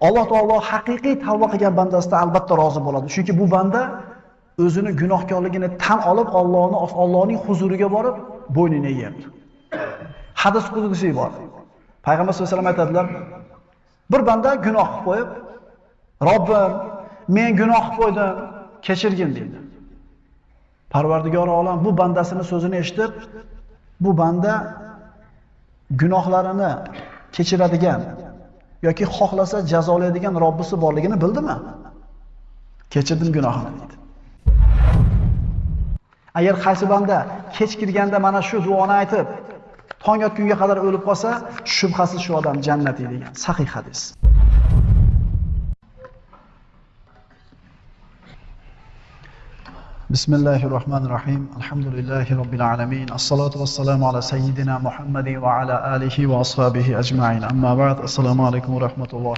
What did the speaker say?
Alloh taolo haqiqiy tavba qilgan bandasidan albatta rozi bo'ladi. Chunki bu banda o'zini gunohkorligini tan olib, Allohning huzuriga borib, bo'ynini egadi. Hadis qudsi bor. Payg'ambar sollallohu alayhi vasallam aytadilar: bir banda gunoh qilib qo'yib, Robbim, men gunoh qilib qo'ydim, kechirgin dedi. Parvardigor olam bu bandasini so'zini eshitib, bu banda gunohlarini kechiradigan yoki xohlasa jazolaydigan Robbisi borligini bildimi? Kechirdim gunohini dedi. Agar qaysi banda kech kirganda mana shu duoni aytib, tong otgunga qadar o'lib qolsa, shubhasiz shu odam jannatiy degan sahih hadis. Bismillahirrahmanirrahim. Alhamdulillahi robbil alamin. Assalatu wassalamu ala sayyidina Muhammadin va ala alihi va ashabihi ajma'in. Amma ba'd. Assalomu alaykum va rahmatullohi